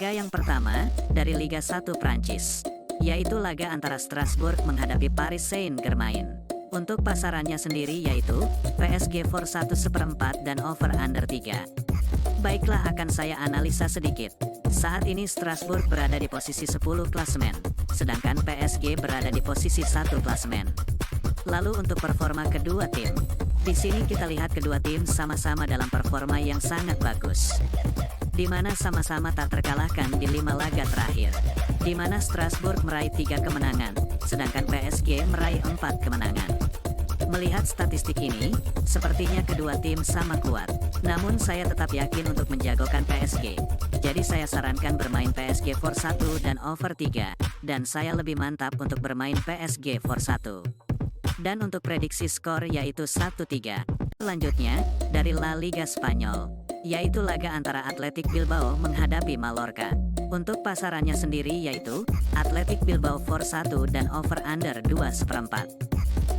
Laga yang pertama, dari Liga 1 Prancis, yaitu laga antara Strasbourg menghadapi Paris Saint-Germain. Untuk pasarannya sendiri yaitu, PSG for 1/4 dan over under 3. Baiklah, akan saya analisa sedikit. Saat ini Strasbourg berada di posisi 10 klasemen, sedangkan PSG berada di posisi 1 klasemen. Lalu untuk performa kedua tim, di sini kita lihat kedua tim sama-sama dalam performa yang sangat bagus, di mana sama-sama tak terkalahkan di 5 laga terakhir, di mana Strasbourg meraih 3 kemenangan, sedangkan PSG meraih 4 kemenangan. Melihat statistik ini, sepertinya kedua tim sama kuat, namun saya tetap yakin untuk menjagokan PSG. Jadi saya sarankan bermain PSG for 1 dan over 3, dan saya lebih mantap untuk bermain PSG for 1. Dan untuk prediksi skor yaitu 1-3. Selanjutnya, dari La Liga Spanyol, yaitu laga antara Athletic Bilbao menghadapi Mallorca. Untuk pasarannya sendiri yaitu, Athletic Bilbao for 1 dan over under 2/4.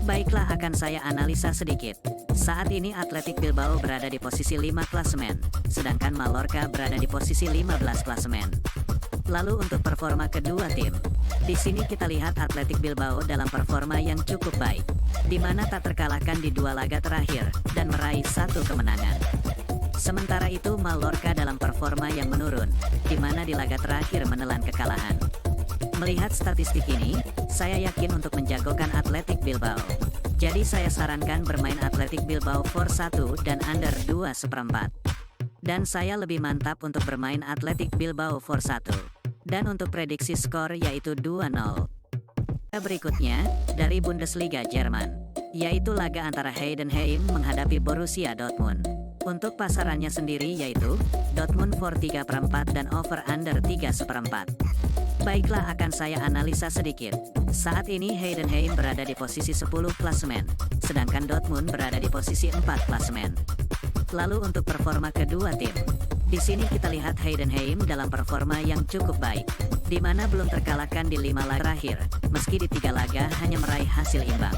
Baiklah, akan saya analisa sedikit. Saat ini Athletic Bilbao berada di posisi 5 klasemen, sedangkan Mallorca berada di posisi 15 klasemen. Lalu untuk performa kedua tim, di sini kita lihat Athletic Bilbao dalam performa yang cukup baik, di mana tak terkalahkan di 2 laga terakhir, dan meraih 1 kemenangan. Sementara itu Mallorca dalam performa yang menurun, di mana di laga terakhir menelan kekalahan. Melihat statistik ini, saya yakin untuk menjagokan Athletic Bilbao. Jadi saya sarankan bermain Athletic Bilbao for 1 dan under 2/4. Dan saya lebih mantap untuk bermain Athletic Bilbao for 1. Dan untuk prediksi skor yaitu 2-0. Berikutnya, dari Bundesliga Jerman, yaitu laga antara Heidenheim menghadapi Borussia Dortmund. Untuk pasarannya sendiri yaitu, Dortmund for 3/4 dan over under 3/4. Baiklah, akan saya analisa sedikit. Saat ini Heidenheim berada di posisi 10 klasemen, sedangkan Dortmund berada di posisi 4 klasemen. Lalu untuk performa kedua tim, di sini kita lihat Heidenheim dalam performa yang cukup baik, di mana belum terkalahkan di 5 laga terakhir, meski di 3 laga hanya meraih hasil imbang.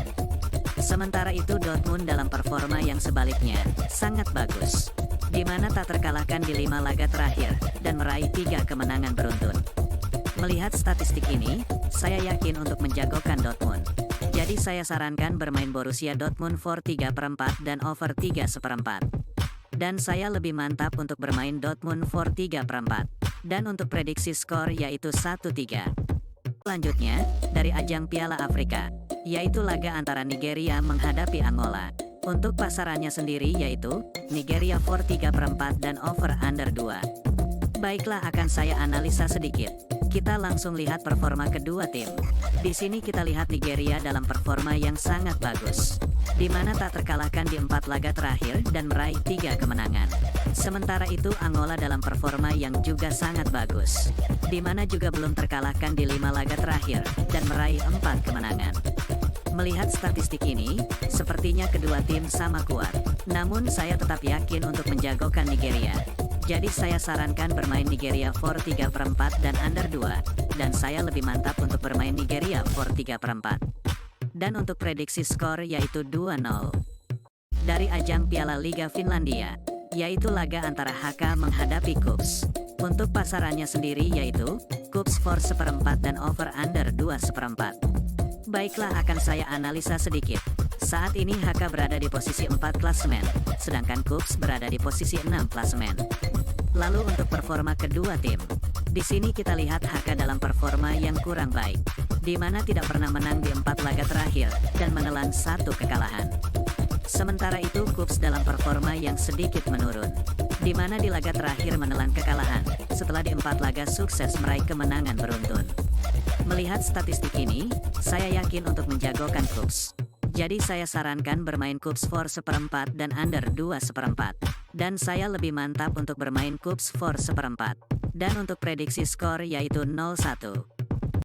Sementara itu Dortmund dalam performa yang sebaliknya, sangat bagus, di mana tak terkalahkan di 5 laga terakhir, dan meraih 3 kemenangan beruntun. Melihat statistik ini, saya yakin untuk menjagokan Dortmund. Jadi saya sarankan bermain Borussia Dortmund for 3/4 dan over 3/4. Dan saya lebih mantap untuk bermain Dortmund for 3/4. Dan untuk prediksi skor yaitu 1-3. Selanjutnya, dari ajang Piala Afrika, yaitu laga antara Nigeria menghadapi Angola. Untuk pasarannya sendiri yaitu, Nigeria for 3/4 dan over under 2. Baiklah, akan saya analisa sedikit. Kita langsung lihat performa kedua tim. Di sini kita lihat Nigeria dalam performa yang sangat bagus, di mana tak terkalahkan di 4 laga terakhir dan meraih 3 kemenangan. Sementara itu Angola dalam performa yang juga sangat bagus, di mana juga belum terkalahkan di 5 laga terakhir dan meraih 4 kemenangan. Melihat statistik ini, sepertinya kedua tim sama kuat, namun saya tetap yakin untuk menjagokan Nigeria. Jadi saya sarankan bermain Nigeria for 3/4 dan under 2, dan saya lebih mantap untuk bermain Nigeria for 3/4. Dan untuk prediksi skor yaitu 2-0. Dari ajang Piala Liga Finlandia, yaitu laga antara HK menghadapi KuPS. Untuk pasarannya sendiri yaitu, KuPS for 1/4 dan over under 2/4. Baiklah, akan saya analisa sedikit. Saat ini HK berada di posisi 4 klasemen, sedangkan KuPS berada di posisi 6 klasemen. Lalu untuk performa kedua tim, di sini kita lihat HK dalam performa yang kurang baik, di mana tidak pernah menang di 4 laga terakhir dan menelan 1 kekalahan. Sementara itu KuPS dalam performa yang sedikit menurun, di mana di laga terakhir menelan kekalahan, setelah di 4 laga sukses meraih kemenangan beruntun. Melihat statistik ini, saya yakin untuk menjagokan KuPS. Jadi saya sarankan bermain KuPS for 1/4 dan under 2/4. Dan saya lebih mantap untuk bermain KuPS for 1/4. Dan untuk prediksi skor yaitu 0-1.